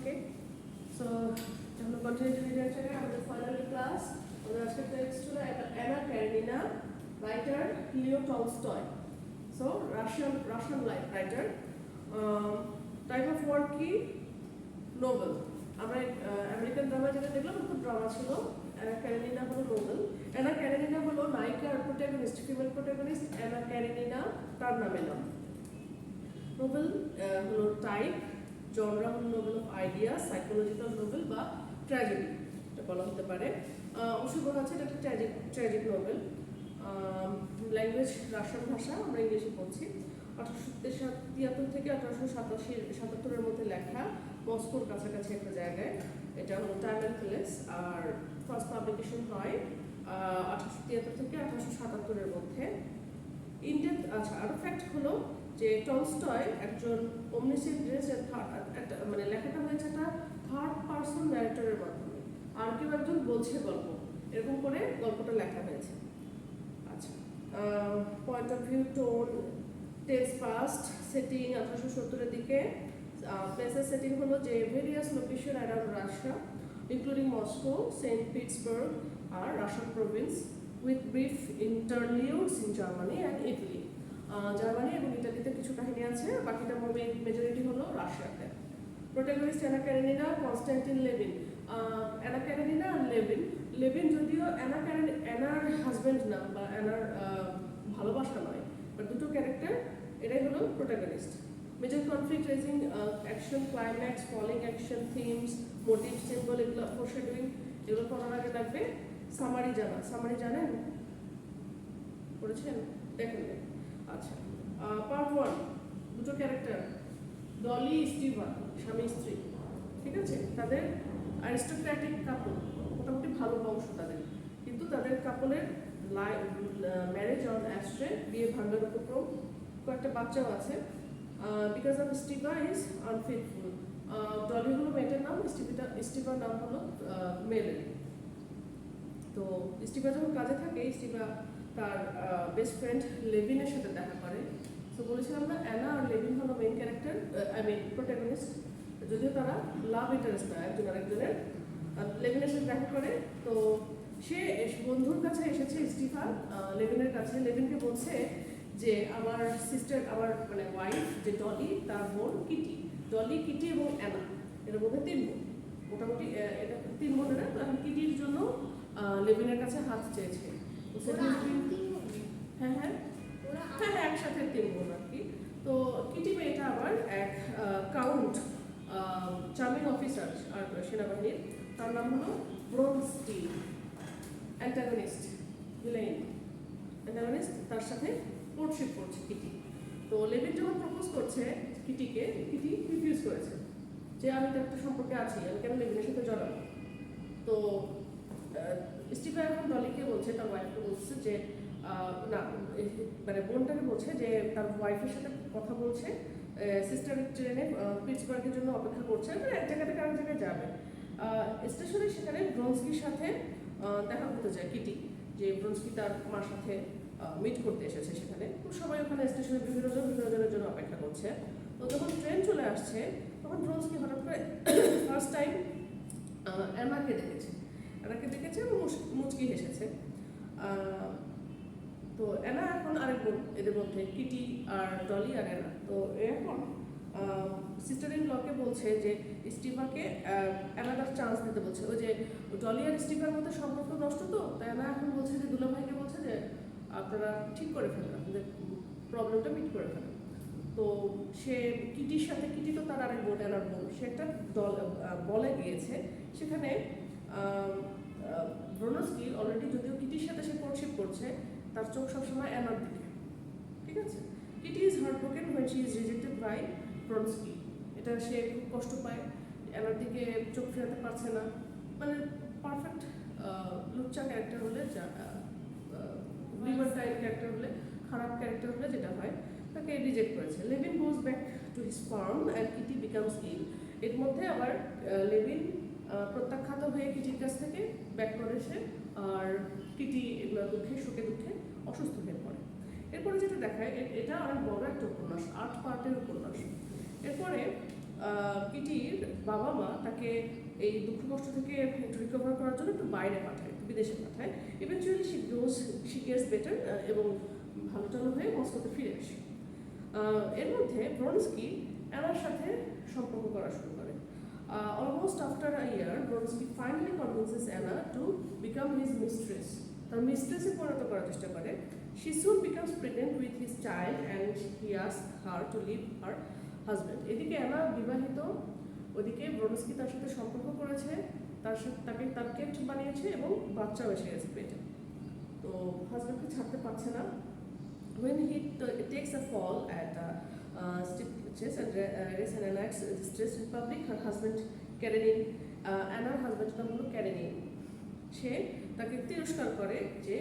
Okay, so we continue to literature and the final class. The text to Anna Karenina, writer Leo Tolstoy. So Russian writer. Type of work কি novel. আমরা American drama যেটা দেখলাম খুব drama ছিল। Anna ক্যারেনিনা হলো Nobel. Anna ক্যারেনিনা হলো নায়িকা আর protagonist, female protagonist Anna ক্যারেনিনা তার নামে নাম। নোবেল হলো টাইপ, জনরা হলো Nobel of idea, psychological Nobel বা ট্র্যাজেডি এটা বলা হতে পারে। অবশ্যই বলা হচ্ছে এটা একটা ট্র্যাজিক নোবেল। ল্যাঙ্গুয়েজ রাশিয়ান ভাষা, আমরা ইংলিশে পড়ছি। 1873 থেকে 1877-এর মধ্যে লেখা, মস্কোর কাছাকাছি একটা জায়গায়। এটা হলো টাইম অ্যান্ড প্লেস। আর ফার্স্ট পাবলিকেশন হয় 1873 থেকে 1877-এর মধ্যে। ইন্ডিয়ান আরো ফ্যাক্ট হলো যে টলস্টয় একজন ওমনিসেন্ট মানে লেখাটা হয়েছে একটা থার্ড পারসন ন্যারেটরের মাধ্যমে, আর কেউ একজন বলছে গল্প, এরকম করে গল্পটা লেখা হয়েছে। আচ্ছা, point of view, tone, tense past, setting 1870-এর দিকে। প্লেসের সেটিং হলো যে various location around Russia including Moscow, saint Petersburg আর Russian province with brief interludes in Germany and Italy. Germany এবং ইটালিতে কিছু কাহিনী আছে, বাকিটা মেজরিটি হলো রাশিয়াতে। Protagonist Anna Karenina, Konstantin Levin. Anna Karenina আর লেভিন যদিও অ্যানার হাজব্যান্ড না বা অ্যানার ভালোবাসা নয়, বাট দুটো ক্যারেক্টার, এটাই হলো protagonist. Major conflict, rising action, climax, falling action, themes, motif, symbol, এগুলো ফোরশেডোয়িং, এগুলো পড়ার আগে লাগবে সামারি জানা। সামারি জানেন? পড়েছেন? দেখেন। আচ্ছা, পার্ট 1, দুটো ক্যারেক্টার ডলি স্টিভান, স্বামী স্ত্রী, ঠিক আছে? তাদের অ্যারিস্টোক্র্যাটিক কাপল, মোটামুটি ভালো বংশ তাদের, কিন্তু তাদের কাপলের ম্যারেজ অন অ্যাস্ট্রে, বিয়ে ভাঙার উপক্রম, কয়েকটা বাচ্চাও আছে। Because of Stiva is unfaithful. Dolly হলো মেয়েটার নাম, স্টিভার নাম হলো মেলের। তো স্টিভা যখন কাজে থাকে, স্টিভা তার বেস্ট ফ্রেন্ড লেভিনের সাথে দেখা করে। তো বলেছিলাম না অ্যানা আর লেভিন হলো মেইন ক্যারেক্টার, প্রোটাগনিস্ট, যদিও তারা লাভ ইন্টারেস্ট না একজন আরেকজনের। লেভিনের সাথে দেখা করে, তো সে বন্ধুর কাছে এসেছে স্টিফা লেভিনের কাছে। লেভিনকে বলছে যে আমার সিস্টার, আমার মানে ওয়াইফ যে ডলি, তার বোন কিটি, ডলি, কিটি এবং অ্যানা, এর মধ্যে 3 বোন, মোটামুটি এটা 3 বোনেরা। তো এখন কিটির জন্য লেভিনের কাছে হাত চেয়েছে। হ্যাঁ, একসাথে 3 বোন আর কি। তো কিটি মেয়েটা আবার এক কাউন্ট, চার্মিং অফিসার আর সেনাবাহিনীর, তার নাম হলো ব্রোনস্কি। অ্যান্টাগনিস্ট, ভিলেন অ্যান্টাগনিস্ট, তার সাথে কোর্টশিপ করছে কিটি। তো লেভিন যখন প্রপোজ করছে কিটিকে, কিটি রিফিউজ করেছে যে আমি তো একটা সম্পর্কে আছি, আমি কেন লেভিনের সাথে জড়াবো। তো স্টিফা এখন ডলিকে বলছে, তার ওয়াইফকে বলছে যে না, মানে বোনটাকে বলছে যে তার ওয়াইফের সাথে কথা বলছে, সিস্টার ট্রেনে পিটসবার্গের জন্য অপেক্ষা করছে, মানে এক জায়গা থেকে আরেক জায়গায় যাবে। স্টেশনে সেখানে ব্রোনস্কির সাথে দেখা করতে যায় কিটি, যে ব্রোনস্কি তার মার সাথে মিট করতে এসেছে সেখানে। তো সবাই ওখানে স্টেশনে বিভিন্ন জনের জন্য অপেক্ষা করছে। তো যখন ট্রেন চলে আসছে, তখন ব্রোনস্কি হঠাৎ করে ফার্স্ট টাইম অ্যানাকে দেখেছে এবং মুচকি হেসেছে। তো অ্যানা এখন আরেক বোন এদের মধ্যে, কিটি আর ডলি আর অ্যানা। তো এখন সিস্টার ইন লকে বলছে যে স্টিফাকে অ্যানাদার চান্স দিতে বলছে। ওই যে ডলি আর স্টিফার মধ্যে সম্পর্ক নষ্ট, তো অ্যানা এখন বলছে যে দুলাভাইকে বলছে যে আপনারা ঠিক করে ফেলেন, আপনাদের প্রবলেমটা মিট করে ফেলেন। তো সে কিটির সাথে, কিটি তো তার আরেক বোন, অ্যানার বোন, সে একটা বলে গিয়েছে সেখানে। ব্রোনস্কি অলরেডি, যদিও কিটির সাথে সে কোর্টশিপ করছে, তার চোখ সবসময় অ্যানার দিকে, ঠিক আছে? Kitty is heartbroken when she is rejected by Vronsky. এটা সে খুব কষ্ট পায়, অ্যানার দিকে চোখ ফেরাতে পারছে না। মানে পারফেক্ট লুচ্চা ক্যারেক্টার হলে, লিবার্টাইন ক্যারেক্টার হলে, খারাপ ক্যারেক্টার হলে যেটা হয়, তাকে রিজেক্ট করেছে। Levin goes back to his farm and Kitty becomes ill. এর মধ্যে আবার লেভিন প্রত্যাখ্যাত হয়ে কিটির কাছ থেকে ব্যাক করে সে, আর কিটি এগুলো সুখে দুঃখে অসুস্থ হয়ে পড়ে। এরপরে যেটা দেখায়, এটা অনেক বড় একটা উপন্যাস, 8 পার্টের উপন্যাস। এরপরে কিটির বাবা মা তাকে এই দুঃখ কষ্ট থেকে একটু রিকভার করার জন্য একটু বাইরে পাঠায়, বিদেশে পাঠায়। ইভেনচুয়ালি শি গেটস বেটার এবং ভালো টালো হয়ে মস্কোতে ফিরে আসে। এর মধ্যে ব্রনস্কি অ্যানার সাথে সম্পর্ক করা শুরু করে। Almost after a year Vronsky finally convinces Anna to become his mistress, তার মিস্ট্রেসে পরিণত করার চেষ্টা করে। She soon becomes pregnant with his child and he asks her to leave her husband. এদিকে অ্যানা বিবাহিত, ওদিকে ব্রনস্কি তার সাথে সম্পর্ক করেছে, তাকে তার কেট বানিয়েছে এবং বাচ্চাও এসে গেছে পেটে। তো হাজব্যান্ডকে ছাড়তে পারছে না। When he takes a fall at steeplechase and race and enacts distress in public, her husband Karenin, Anna's husband নাম হলো Karenin, সে তাকে তিরস্কার করে যে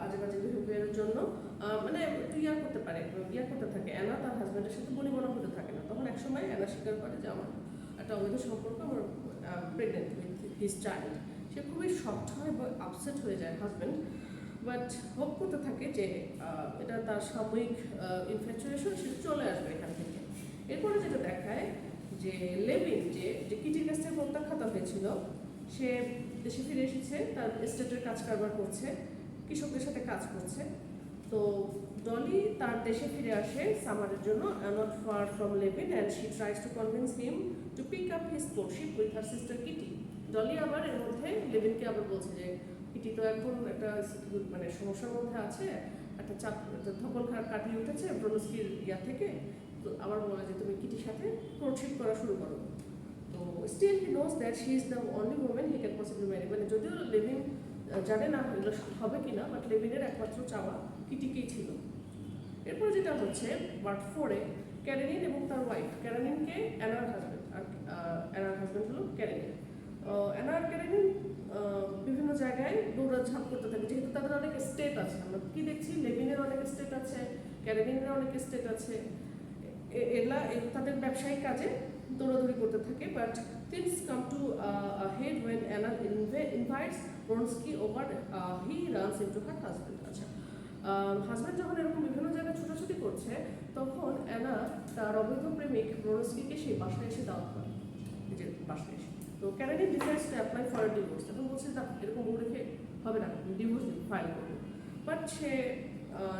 আজেবাজে বিহেভিয়ারের জন্য, মানে একটু ইয়া করতে থাকে। অ্যানা তার হাজব্যান্ডের সাথে বনিবনা হতে থাকে না। তখন একসময় অ্যানা স্বীকার করে যে আমার একটা অবৈধ সম্পর্ক, আমার প্রেগনেন্ট উইথ হিজ চাইল্ড। সে খুবই শক্ট হয় বা আপসেট হয়ে যায় হাজব্যান্ড, বাট হোপ করতে থাকে যে এটা তার সাময়িক ইনফ্যাচুয়েশন, সে চলে আসবে এখান থেকে। এরপরে যেটা দেখায় যে লেভিন যে কিটির কাছ থেকে প্রত্যাখ্যাত হয়েছিল, সে দেশে ফিরে এসেছে, তার এস্টেটের কাজ কারবার করছে, কৃষকদের সাথে কাজ করছে। তো ডলি তার দেশে ফিরে আসে সামারের জন্য, not far from Levin, and she tries to convince him to pick up his courtship with her sister Kitty. Dolly আবার এর মধ্যে লেভিনকে আবার বলছে যে কিটি তো এখন একটা মানে সমস্যার মধ্যে আছে, একটা চাপ ধকল কাটিয়ে উঠেছে ব্রনস্কির ইয়া থেকে, তো আবার বলে যে তুমি কিটির সাথে কোর্টশিপ করা শুরু করো। তো still he knows that she is the only women he can possibly marry, মানে যদিও লেভিন জানে না এগুলো হবে কিনা, বাট লেভিনের একমাত্র চাওয়া কিটিকেই ছিল। এরপর যেটা হচ্ছে পার্ট 4-এ ক্যারেনিন এবং তার ওয়াইফ। ক্যারেনিনকে অ্যানার হাজব্যান্ড, আর অ্যানার হাজব্যান্ড হলো ক্যারেনিন। অ্যানার ক্যারেনিন বিভিন্ন জায়গায় দৌড়াঝাঁপ করতে থাকে, যেহেতু তাদের অনেক স্টেট আছে। আমরা কি দেখছি, লেভিনের অনেক স্টেট আছে, ক্যারেনিনের অনেক স্টেট আছে, এগুলা তাদের ব্যবসায়িক কাজে দৌড়াদৌড়ি করতে থাকে। But things come to head when Anna invites Vronsky over, he runs into her husband. আচ্ছা, হাজব্যান্ড যখন এরকম বিভিন্ন জায়গায় ছোটাছুটি করছে, তখন অ্যানা তার অবৈধ প্রেমিক ব্রনস্কিকে সেই বাসায় এসে দাওয়াত করে, নিজের বাসায় এসে। তো Karenin decides to apply for divorce. তখন বলছে না, এরকম রেখে হবে না, ডিভোর্স ফাইল করবো। বাট সে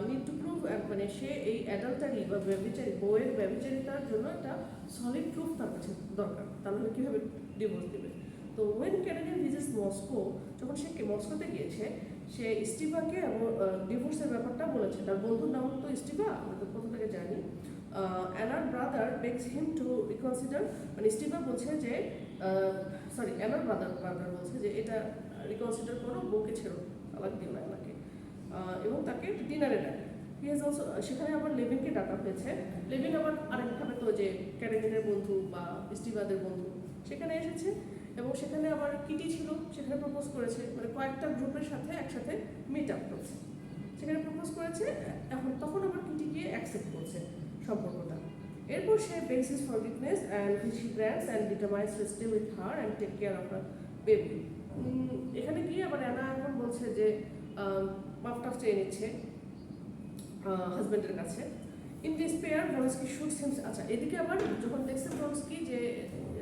নিড টু প্রুভ, মানে সে এই অ্যাডাল্টারি বা ব্যভিচারী, বউয়ের ব্যভিচারিতার জন্য একটা সলিড প্রুফ তার কাছে দরকার, তাহলে কীভাবে ডিভোর্স দেবে। তো ওয়েন ক্যারেনিন ভিজিটস মস্কো, যখন সে মস্কোতে গিয়েছে, সে স্টিভাকে ডিভোর্সের ব্যাপারটা বলেছে। তার বন্ধুর নাম তো স্টিভা, আমরা তো প্রথম থেকে জানি। অ্যানার brother begs him to reconsider, মানে স্টিভা বলছে যে অ্যানার ব্রাদার বলছে যে এটা রিকনসিডার করো, বউকে ছেড়ো, তালাক দিও না অ্যানাকে, এবং তাকে ডিনারে ডাকে। সেখানে আবার লেভিনকে ডাকা হয়েছে। লেভিন আবার আরেকভাবে তো যে ক্যারেনিনের বন্ধু বা স্টিভাদের বন্ধু, সেখানে এসেছে এবং সেখানে আবার কিটি ছিল, সেখানে প্রপোজ করেছে, মানে কয়েকটা গ্রুপের সাথে একসাথে মিট আপ করছে, সেখানে প্রপোজ করেছে। তখন আবার কিটি গিয়ে অ্যাকসেপ্ট করছে সম্পর্কটা। এরপর সে begs his forgiveness and he grants and determines to stay with her and take care of her baby. এখানে গিয়ে আবার অ্যানা এখন বলছে যে মাফটাফ চেয়ে নিচ্ছে হাজব্যান্ডের কাছে। ইন ডিসপেয়ার ব্রনস্কি শুটস হিম। আচ্ছা, এদিকে আবার যখন দেখছে ব্রনস্কি যে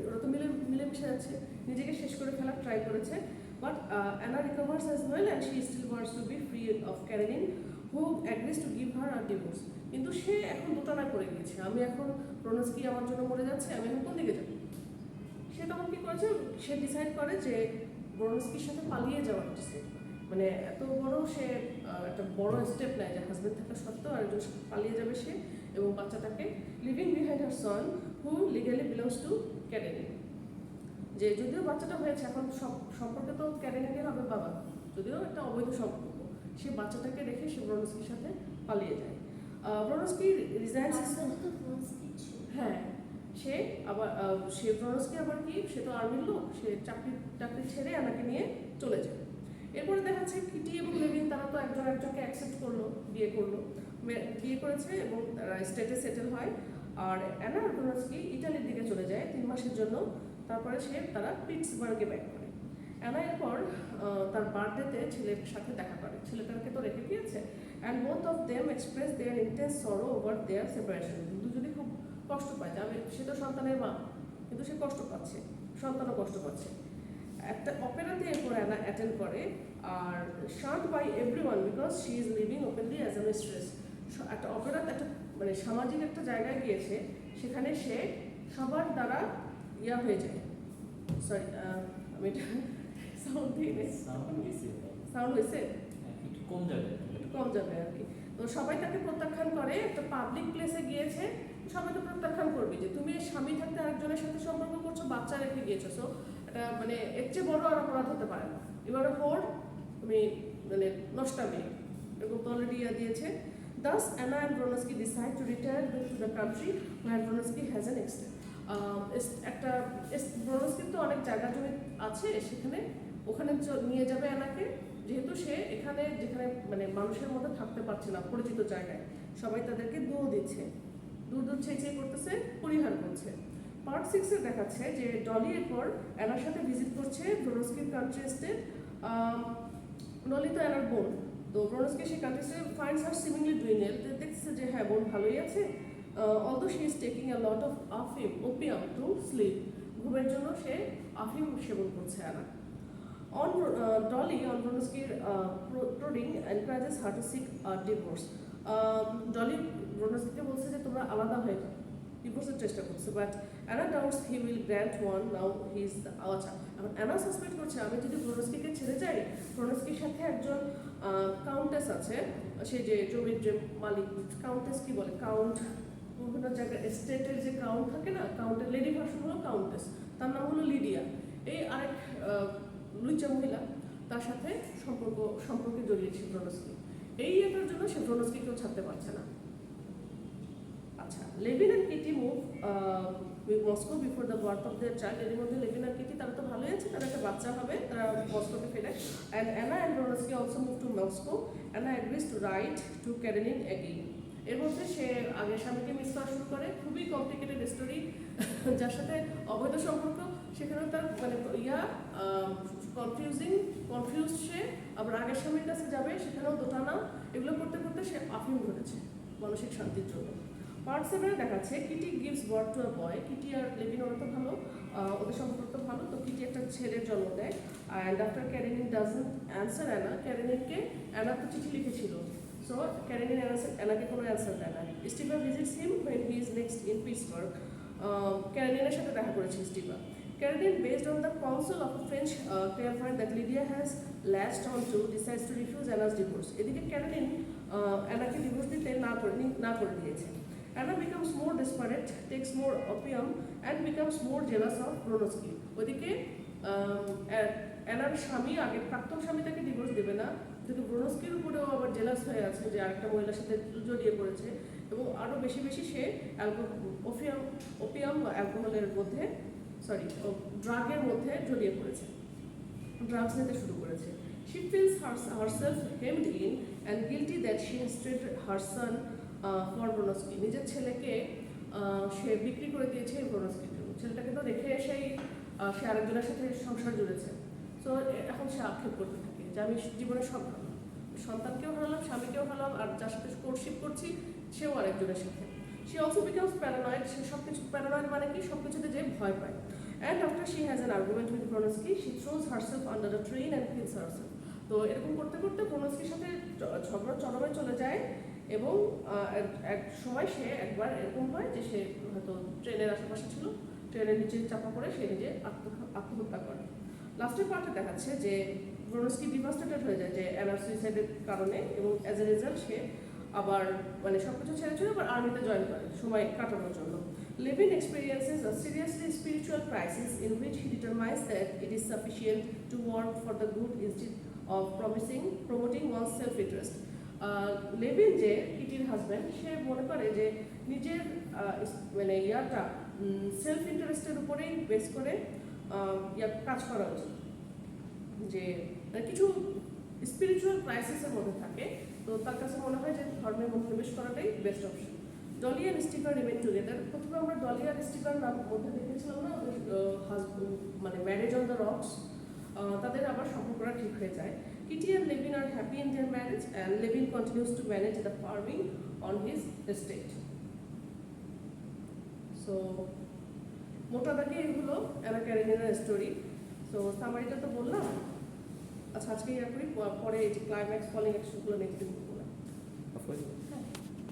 ওরা তো মিলেমিশে যাচ্ছে, নিজেকে শেষ করে ফেলার ট্রাই করেছে। But Anna recovers as well and she still wants to be free of Karenin who agrees to give her a divorce. কিন্তু সে এখন দোটানায় পড়ে গিয়েছে, আমি এখন ব্রনস্কি আমার জন্য মরে যাচ্ছে, আমি এখন কোন দিকে যাব। সে তখন কী করেছে, সে ডিসাইড করে যে ব্রনস্কির সাথে পালিয়ে যাওয়ার ডিসাইড করে। মানে এত বড় সে একটা বড় স্টেপ নেয় যে হাজব্যান্ড থাকা সত্ত্বেও আরেকজন পালিয়ে যাবে সে এবং বাচ্চাটাকে, living behind her son who legally belongs to Karenin. যে যদিও বাচ্চাটা হয়েছে, এখন সম্পর্কে তো ক্যারেনিনের হবে বাবা, যদিও একটা অবৈধ সম্পর্ক, সে বাচ্চাটাকে রেখে সে ব্রনস্কির সাথে পালিয়ে যায়। ব্রনস্কি রিজাইন্স, হ্যাঁ, সে আবার ব্রনস্কি আবার কি, সে তো আর্মির লোক, সে চাকরি ছেড়ে আমাকে নিয়ে চলে যায়। এরপরে দেখা যাচ্ছে কিটি এবং লেভিন তারা তো একজনকে অ্যাকসেপ্ট করলো, বিয়ে করেছে এবং তারা স্টেটে সেটেল হয়। আর অ্যানা ব্রনস্কি ইটালির দিকে চলে যায় 3 মাসের জন্য। তারপরে তারা পিটসবার্গে ব্যাক করে। অ্যানা এরপর তার বার্থডেতে ছেলের সাথে দেখা করে, ছেলেটাকে তো রেখে গিয়েছে। And both of them express their intense সরো ওভার দেয়ার সেপারেশন। দুজনই খুব কষ্ট পায়, যাবে সে তো সন্তানের মা, কিন্তু সে কষ্ট পাচ্ছে, সন্তানও কষ্ট পাচ্ছে। একটা অপেরাতে এরপর অ্যানা অ্যাটেন্ড করে, আর shunned by everyone because she is living openly as a mistress. একটা অপেরাতে একটা মানে সামাজিক একটা জায়গায় গিয়েছে, সেখানে সে সবার দ্বারা ইয়া হয়ে যায়। সরি, আমি এটা সাউন্ড দিই, সাউন্ড হয়েছে একটু কম যাবে আর কি। তো সবাই তাকে প্রত্যাখ্যান করে, একটা পাবলিক প্লেসে গিয়েছে, সবাই তো প্রত্যাখ্যান করবে যে তুমি স্বামী থাকতে আরেকজনের সাথে সম্পর্ক করছো, বাচ্চা রেখে গিয়েছো। সো এটা মানে এর চেয়ে বড় আর অপরাধ হতে পারে না। এবার হোর তুমি মানে নষ্টামি এরকম তো অলরেডি দিয়েছে। Thus, Anna and Vronsky decide to return to the country where Vronsky has an estate. একটা Vronsky তো অনেক জায়গা জমি আছে, সেখানে ওখানে নিয়ে যাবে অ্যানাকে, যেহেতু সে এখানে যেখানে মানে মানুষের মধ্যে থাকতে পারছে না, পরিচিত জায়গায় সবাই তাদেরকে দূর দিচ্ছে, দূর ছেঁচে করতেছে, পরিহার করছে। পার্ট 6-এ দেখাচ্ছে যে ডলি এরপর অ্যানার সাথে ভিজিট করছে ভ্রনস্কির কান্ট্রি এস্টেট। ডলি তো অ্যানার বোন, তো ভ্রনস্কি সেই কান্ট্রি এস্টেট ফাইন্ডস হার সিমিংলি ডুইং ওয়েল, দেখছে যে হ্যাঁ বোন ভালোই আছে। Although she is taking a lot of opium to sleep, ঘুমের জন্য সে আফিম সেবন করছে Anna. On Dolly, on Vronsky's prodding, encourages her to seek a divorce. Dolly Vronskyকে বলছে যে তোমরা আলাদা হয়ে যাও, ডিভোর্সের চেষ্টা করছে, but Anna doubts he will grant one, now he is the আচ্ছা। এখন অ্যানা সাসপেক্ট করছে আমি যদি ভ্রনস্কিকে ছেড়ে যাই, ভ্রনস্কির সাথে একজন কাউন্টেস আছে, সে যে জমির যে মালিক, কাউন্টেস কি বলে, কাউন্ট বিভিন্ন জায়গায় এস্টেটের যে কাউন্ট থাকে না, কাউন্টের লেডি ভার্সন হলো কাউন্টেস, তার নাম হলো লিডিয়া। এই আরেক লুইচা মহিলা তার সাথে সম্পর্কে জড়িয়েছে ভ্রনস্কি। এই এটার জন্য সে ভ্রনস্কিকেও ছাড়তে পারছে না। আচ্ছা, Levin and Kitty move Moscow before the birth of their child. এর মধ্যে লেভিন আর কিটি তারা তো ভালোই আছে, তারা একটা বাচ্চা হবে, তারা মস্কোতে ফেরে। And Anna and Vronsky also move to Moscow. Anna agrees to write to Karenin again. এর মধ্যে সে আগে স্বামীকে মিস করা শুরু করে, খুবই কমপ্লিকেটেড স্টোরি, যার সাথে অবৈধ সম্পর্ক, সেখানেও তার মানে কনফিউজ সে, আবার আগের স্বামীর কাছে যাবে, সেখানেও দোটানা, এগুলো করতে করতে সে আফিম ধরেছে মানসিক শান্তির জন্য। পার্ট 7-এ দেখাচ্ছে Kitty gives birth to a boy. Kitty আর লেভিন ওরা তো ভালো, ওদের সম্পর্ক ভালো, তো কিটি একটা ছেলের জন্ম দেয়। And after Karenin doesn't answer Anna, ক্যারেনিনকে অ্যানা তো চিঠি লিখেছিল, সো ক্যারেনিন অ্যানাকে কোনো অ্যান্সার দেয় না। Stiva visits him when he is next in Pittsburgh. ক্যারেনিনের সাথে দেখা করেছে Stiva. Caroline, based on the counsel of a French clairvoyant that Lydia has latched onto, decides to refuse Anna's divorce. এদিকে Caroline অ্যানাকে divorce দিতে না করে দিয়েছে। Anna becomes more desperate, takes more opium, and becomes more jealous of Vronsky. ওদিকে অ্যানার স্বামী, আগের প্রাক্তন স্বামী তাকে ডিভোর্স দেবে না, কিন্তু ভ্রনস্কির উপরেও আবার জেলাস হয়ে আছে যে আরেকটা মহিলার সাথে জড়িয়ে পড়েছে, এবং আরও বেশি সে ওপিয়াম বা অ্যালকোহলের মধ্যে ড্রাগের মধ্যে জড়িয়ে পড়েছে, ড্রাগস নিতে শুরু করেছে। She feels herself hemmed in and guilty that she has traded her son for Vronsky. নিজের ছেলেকে সে বিক্রি করে দিয়েছে ভ্রনস্কির জন্য। ছেলেটাকে তো রেখে এসেই সে আরেকজনের সাথে সংসার জুড়েছে। সো এখন সে আক্ষেপ করতে থাকে যে আমি জীবনে সব হারালাম, সন্তানকেও হারালাম, স্বামীকেও হারালাম, আর যার সাথে কোর্টশিপ করছি সেও আরেকজনের সাথে। She also becomes paranoid. সে সবকিছু paranoid মানে কি, সবকিছুতে যে ভয় পায়। And after she has an argument with Vronsky, she throws herself under the train and kills herself. তো এরকম করতে করতে ভ্রনস্কির সাথে ঝগড়া চরমে চলে যায়, এবং এক সময় সে একবার এরকম হয় যে সে হয়তো ট্রেনের আশেপাশে ছিল, ট্রেনের নিচে চাপা পড়ে সে নিজে আত্মহত্যা করে। লাস্টের পার্টে দেখাচ্ছে যে ভ্রনস্কি ডিভাস্টেটেড হয়ে যায় যে অ্যানার সুইসাইডের কারণে, এবং অ্যাজ এ রেজাল্ট সে আবার মানে সবকিছু ছেড়ে আবার আর্মিতে জয়েন করে সময় কাটানোর জন্য। Levin experiences a seriously spiritual crisis in which he determines that it is sufficient to work for the good instead of promoting one's self-interest. Levin যে কিটির হাজব্যান্ড, সে মনে করে যে নিজের মানে সেলফ ইন্টারেস্টের উপরেই বেস করে কাজ করা উচিত, যে কিছু স্পিরিচুয়াল ক্রাইসিসের মধ্যে থাকে, তো তার কাছে মনে হয় যে ধর্মের মধ্যে প্রবেশ করাটাই বেস্ট অপশন। ডলি আর স্টিফার রিমেন টুগেদার। প্রথমে আমরা ডলি আর স্টিফার মধ্যে দেখেছিলাম না মানে ম্যারেজ অন দ্য রকস, তাদের আবার সম্পর্কটা ঠিক হয়ে যায়। Kitty and Levin are happy in their marriage, and Levin continues to manage the farming on his estate. So মোটা দাগে এগুলো অ্যানা ক্যারেনিনার স্টোরি। সো সামারিটা তো বললাম। আচ্ছা আজকে ইয়া করি, পরে এই যে ক্লাইম্যাক্স ফলিং অ্যাকশনগুলো নেক্সট দিন বলবো। Of course.